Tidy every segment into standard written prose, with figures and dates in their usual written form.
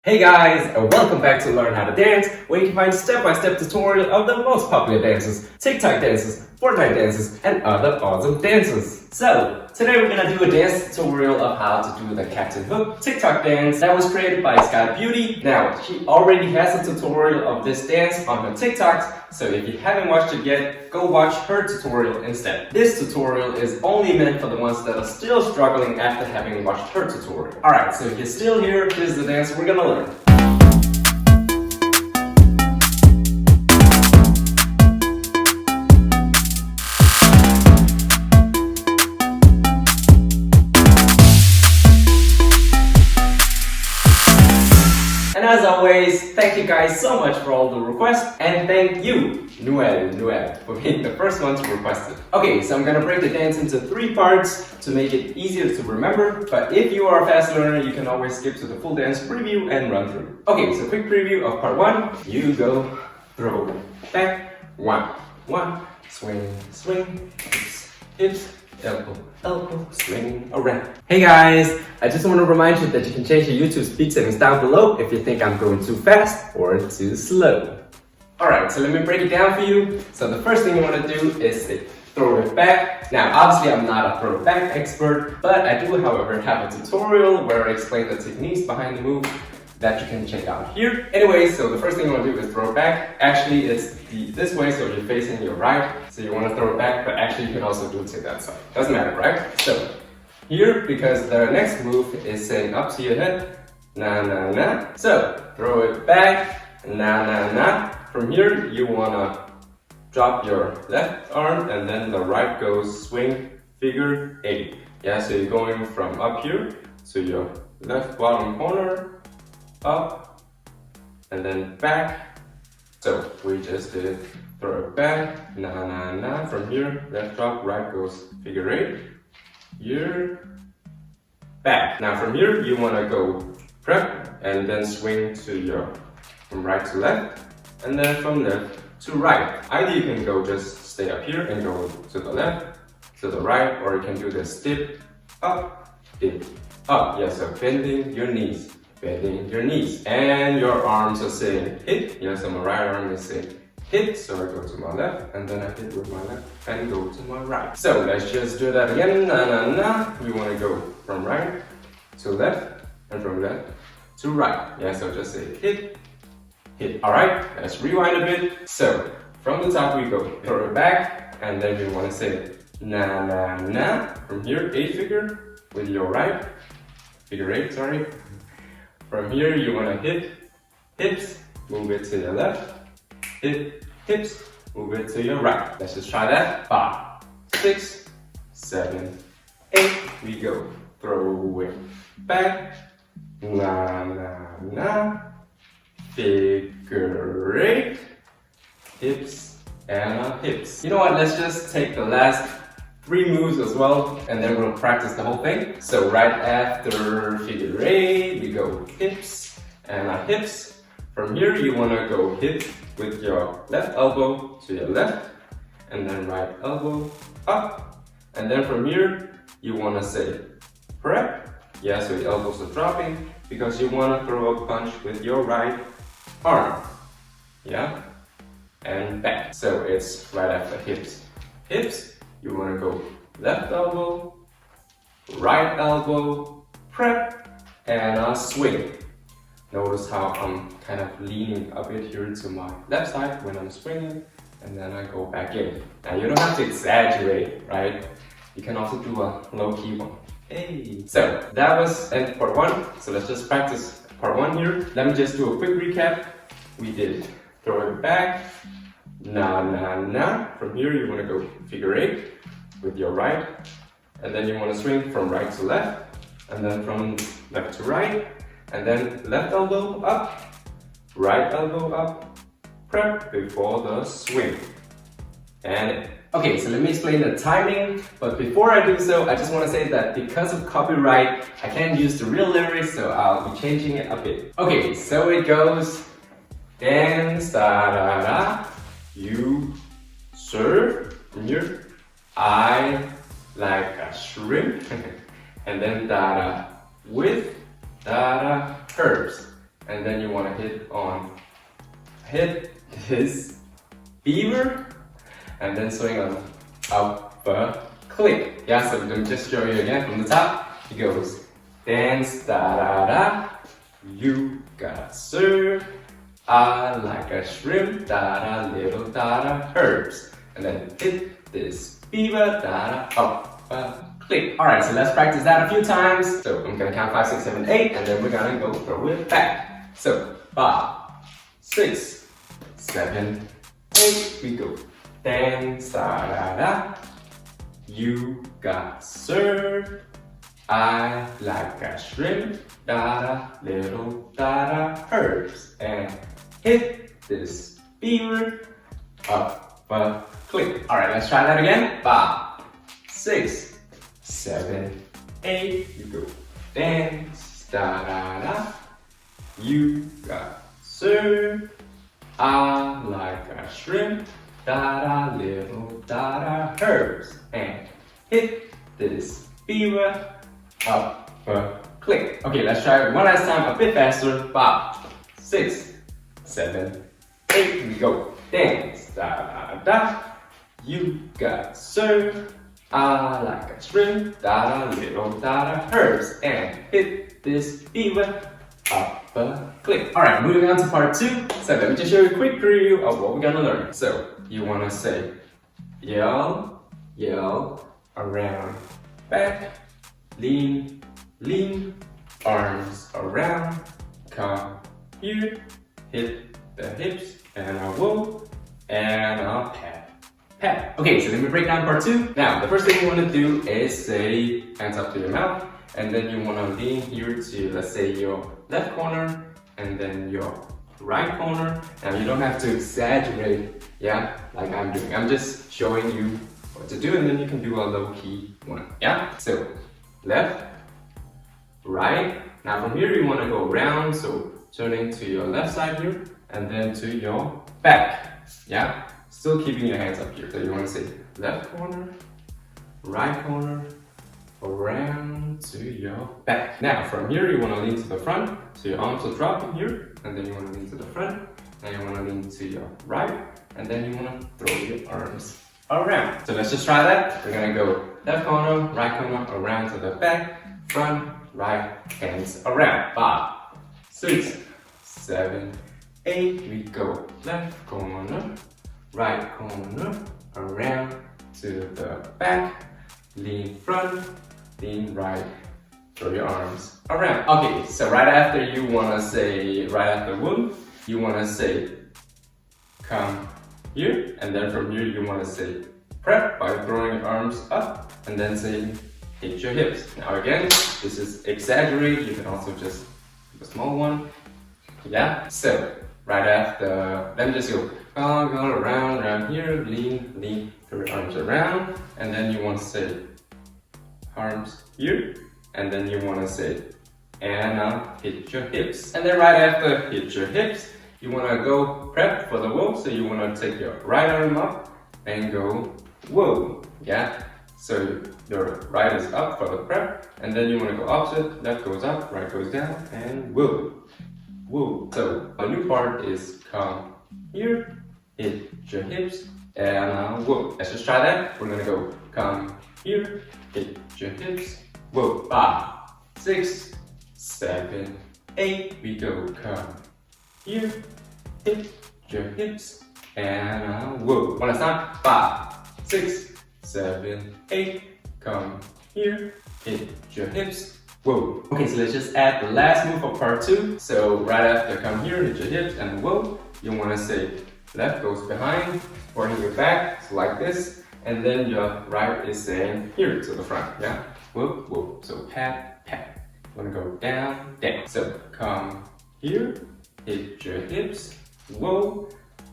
Hey guys, and welcome back to Learn How to Dance, where you can find step-by-step tutorial of the most popular dances, TikTok dances, Fortnite dances, and other awesome dances. So, today we're gonna do a dance tutorial of how to do the Captain Hook Tik Tok dance that was created by Sky Beauty. Now, she already has a tutorial of this dance on her TikToks, so if you haven't watched it yet, go watch her tutorial instead. This tutorial is only meant for the ones that are still struggling after having watched her tutorial. Alright, so if you're still here, this is the dance we're gonna learn. And as always, thank you guys so much for all the requests, and thank you, Noel, for being the first one to request it. Okay, so I'm gonna break the dance into 3 parts to make it easier to remember, but if you are a fast learner, you can always skip to the full dance preview and run through. Okay, so quick preview of part 1. You go, throw, back, 1, swing, swing, hips, elbow, elbow, swing around. Hey guys, I just want to remind you that you can change your YouTube speed settings down below if you think I'm going too fast or too slow. Alright, so let me break it down for you. So the first thing you want to do is throw it back. Now obviously I'm not a throw it back expert, but I do however have a tutorial where I explain the techniques behind the move that you can check out here. Anyway, so the first thing you want to do is throw it back. Actually, it's this way, so you're facing your right. So you want to throw it back, but actually you can also do it to that side. Doesn't matter, right? So here, because the next move is saying up to your head, na na na. So throw it back, na na na. From here, you want to drop your left arm, and then the right goes swing figure 8. Yeah, so you're going from up here to your left bottom corner, up, and then back. So we just did throw it back, na na na. From here, left drop, right goes figure 8. Here, back. Now from here, you want to go prep and then swing to your from right to left, and then from left to right. Either you can go just stay up here and go to the left, to the right, or you can do this dip, up, dip, up. Yeah, so bending your knees. Bending your knees, and your arms are saying hit. Yes, so my right arm is saying hit, so I go to my left, and then I hit with my left and go to my right. So let's just do that again. Na na na. We want to go from right to left, and from left to right. Yeah, so just say hit, hit. All right, let's rewind a bit. So from the top we go, throw it back, and then we want to say na na na. From here, 8 figure with your right, figure 8. Sorry. From here, you want to hit, hips, move it to your left, hit, hips, move it to your right. Let's just try that. 5, 6, 7, 8. We go. Throw it back. Na, na, na. Figure 8. Hips and hips. You know what? Let's just take the last 3 moves as well, and then we'll practice the whole thing. So right after figure 8, we go hips and hips. From here, you want to go hit with your left elbow to your left, and then right elbow up. And then from here, you want to say prep. Yeah, so your elbows are dropping because you want to throw a punch with your right arm. Yeah, and back. So it's right after hips. Hips. You want to go left elbow, right elbow, prep, and swing. Notice how I'm kind of leaning a bit here to my left side when I'm swinging, and then I go back in. Now you don't have to exaggerate, right? You can also do a low-key one. Hey! So that was end part 1. So let's just practice part 1 here. Let me just do a quick recap. We did throw it back, na na na. From here you want to go figure 8 with your right, and then you want to swing from right to left, and then from left to right, and then left elbow up, right elbow up, prep before the swing. And okay, so let me explain the timing, but before I do so, I just want to say that because of copyright, I can't use the real lyrics, so I'll be changing it a bit. Okay, so it goes dance da da da. You serve from here. I like a shrimp, and then da-da with da-da herbs. and then you want to hit this beaver, and then swing on upper click. Yeah, so let me just show you again from the top. It goes dance da da da, you got served. I like a shrimp, da da, little da da, herbs. And then hit this beaver, da da, upper click. Alright, so let's practice that a few times. So I'm gonna count 5, 6, 7, 8, and then we're gonna go throw it back. So 5, 6, 7, 8, we go. Dance, da da da, you got served. I like a shrimp, da da, little da da, herbs. And hit this beaver, upper click. Alright, let's try that again. 5, 6, 7, 8, you go. Dance, da da da, you got served. I like a shrimp, da da, little da da, herbs. And hit this beaver, upper click. Okay, let's try it one last time, a bit faster. 5, 6, 7, 8, we go. Dance, da da da, you got served. I like a shrimp, da da, little da da, herbs. And hit this beaver, upper click. Alright, moving on to part 2. So let me just show you a quick preview of what we're gonna learn. So you wanna say yell, yell, around, back, lean, lean, arms around, come here, hit the hips, and a whoa, and a pat, pat. Okay, so let me break down part 2. Now, the first thing you want to do is say hands up to your mouth, and then you want to lean here to, let's say, your left corner, and then your right corner. Now, you don't have to exaggerate, yeah, like I'm doing. I'm just showing you what to do, and then you can do a low-key one, yeah? So, left, right. Now from here you want to go around, so turning to your left side here, and then to your back, yeah? Still keeping your hands up here. So you want to say left corner, right corner, around to your back. Now from here you want to lean to the front, so your arms will drop in here, and then you want to lean to the front, and you want to lean to your right, and then you want to throw your arms around. So let's just try that. We're gonna go left corner, right corner, around to the back, front, right, hands around. 5, 6, 7, 8, we go left corner, right corner, around to the back, lean front, lean right, throw your arms around. Okay, so right after you wanna say, right after whoop, you wanna say come here, and then from here you want to say prep by throwing your arms up and then saying hit your hips. Now again, this is exaggerate, you can also just do a small one. Yeah, so right after, let me just go around here, lean, lean, throw your arms around, and then you want to say arms here, and then you want to say and hit your hips. And then right after hit your hips, you want to go prep for the whoa, so you want to take your right arm up and go whoa, yeah? So your right is up for the prep, and then you want to go opposite, left goes up, right goes down, and whoa, whoa. So a new part is come here, hit your hips, and whoa. Let's just try that. We're going to go come here, hit your hips, whoa. 5, 6, 7, 8, we go come here, hit your hips, and whoa. One last time. 5, 6, 7, 8, come here, hit your hips, whoa. Okay, so let's just add the last move of part 2. So right after come here, hit your hips, and whoa, you want to say left goes behind, supporting your back, so like this, and then your right is saying here to the front, yeah? Whoa, whoa. So pat, pat. You want to go down, down. So come here, hit your hips, whoa,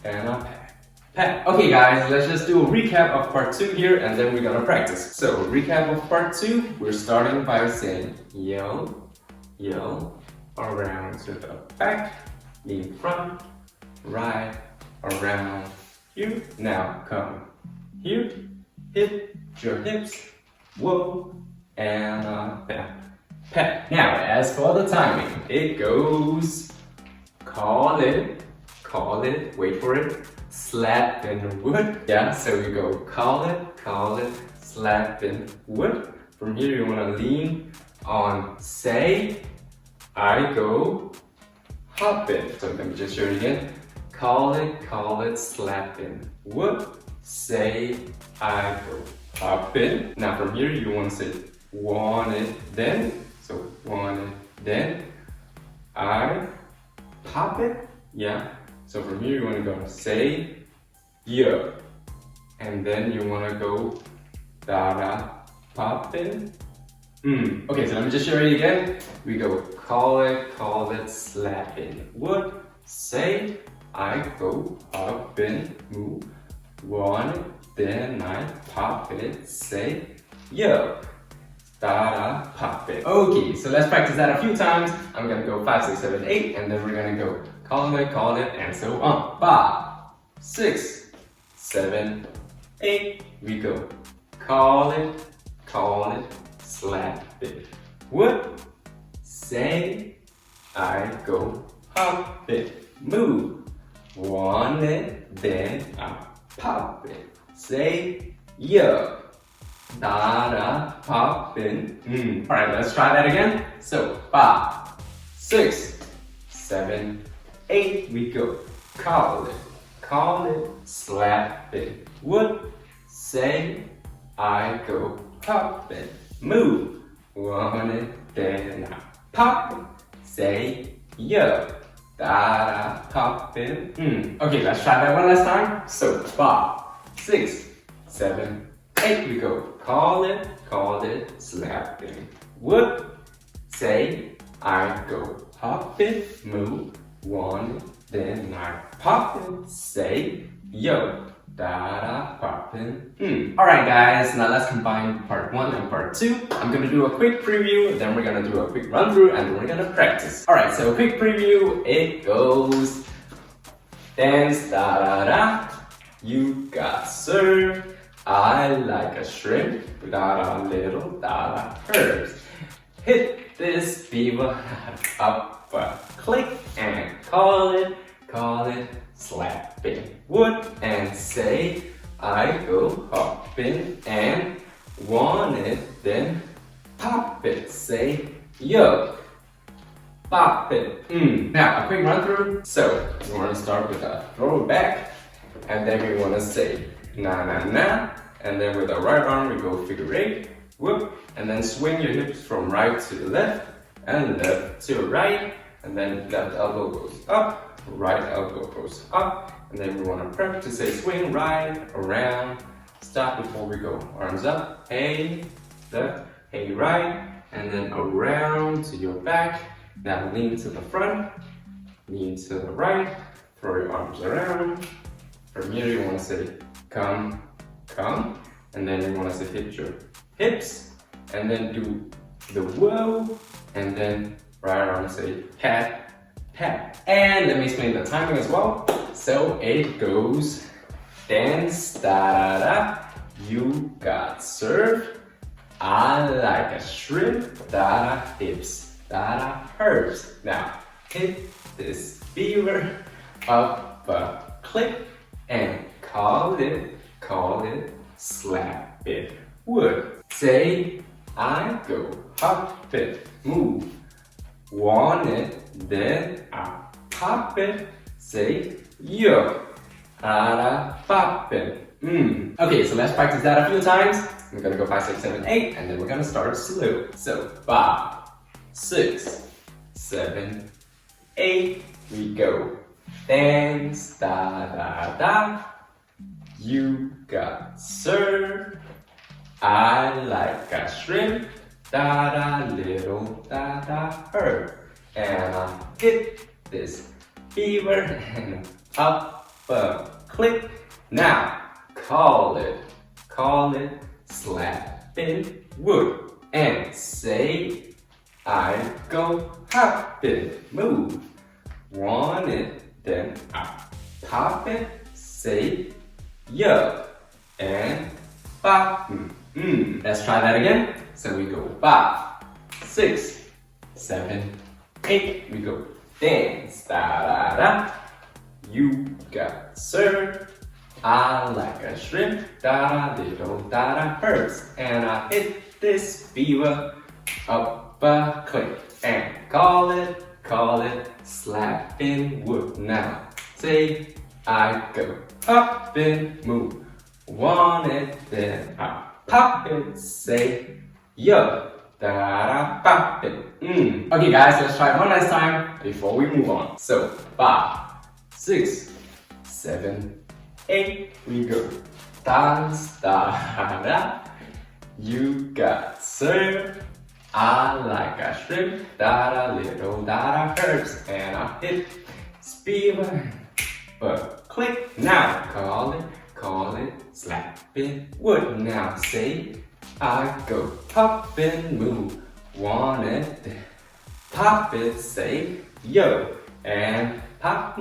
and pat, pat. Okay guys, let's just do a recap of part 2 here, and then we're gonna practice. So recap of part 2, we're starting by saying yell, yell, around to the back, lean front, right, around you. Now come here, hit your hips, whoa, and pat, pat. Now as for the timing, it goes call it, wait for it, slapping wood. Yeah, so we go call it, slapping wood. From here you want to lean on say, I go hopping. So let me just show you again. Call it, slapping wood. Say, I go hopping. Now from here you want to say want it then. So want it then. I pop it. Yeah. So from here you want to go say yeah. And then you want to go da poppin'. Okay, so let me just show you again. We go call it, slapping wood. Say, I go hoppin', move. Want it, then I pop it. Say, yo. Da pop it. Okay, so let's practice that a few times. I'm gonna go 5, 6, 7, 8, and then we're gonna go call it, and so on. 5, 6, 7, 8. We go call it, slap it. Would say, I go hop it, move. Want it, then I pop it. Say, yeah. Da poppin'. Alright, let's try that again. So 5, 6, 7, 8. We go call it, slap it. Would say, I go hoppin', move. Want it, then I pop it. Say, yeah. Da poppin'. Okay, let's try that one last time. So 5, 6, 7, 8. We go call it, slapping wood. Say, I go hoppin', move. Want it, then I pop it. Say, yo. Da poppin'. Alright guys, now let's combine part 1 and part 2. I'm gonna do a quick preview, then we're gonna do a quick run through, and then we're gonna practice. Alright, so a quick preview, it goes dance da you got served. I like a shrimp, little herbs. Hit this beaver up a click and call it, slapping wood. And say, I go hopping and want it, then pop it. Say, yo, pop it. Now, a quick run through. So, we want to start with a throwback, and then we want to say, na, and then with the right arm we go figure 8, whoop, and then swing your hips from right to the left, and left to right, and then left elbow goes up, right elbow goes up, and then we want to prep to say swing right, around, stop before we go, arms up, hey, left, hey, right, and then around to your back. Now lean to the front, lean to the right, throw your arms around. From here you want to say come, and then you want to say hit your hips, and then do the whoa, and then right arm say pat. And let me explain the timing as well. So it goes dance da you got served. I like a shrimp hips herbs. Now hit this beaver up a click and call it, slap it wood. Say, I go hop it, move. Want it, then I pop it. Say, yo, pop it. Okay, so let's practice that a few times. We're gonna go 5, 6, 7, 8, and then we're gonna start slow. So 5, 6, 7, 8. We go. Dance da you got served. I like a shrimp little herb. And I hit this beaver and up a click. Now call it, slapping wood. And say, I go hopping, move. Want it, then I pop it. Say, yo, and pop. Let's try that again. So we go 5, 6, 7, 8. We go dance da da. You got sir. I like a shrimp, da da, little da da hurts. And I hit this beaver up a cliff and call it slapping wood. Now say I go up and move, want it, then I pop it, say yo, da da pop it. Okay guys, let's try it one last time before we move on. So 5, 6, 7, 8, we go. Dance, da da. You got sir. I like a shrimp, da da, little da da hurts, and I hit speeder. But click now, call it, slapping wood. Now say, I go pop and move, want it, pop it, say yo, and pop,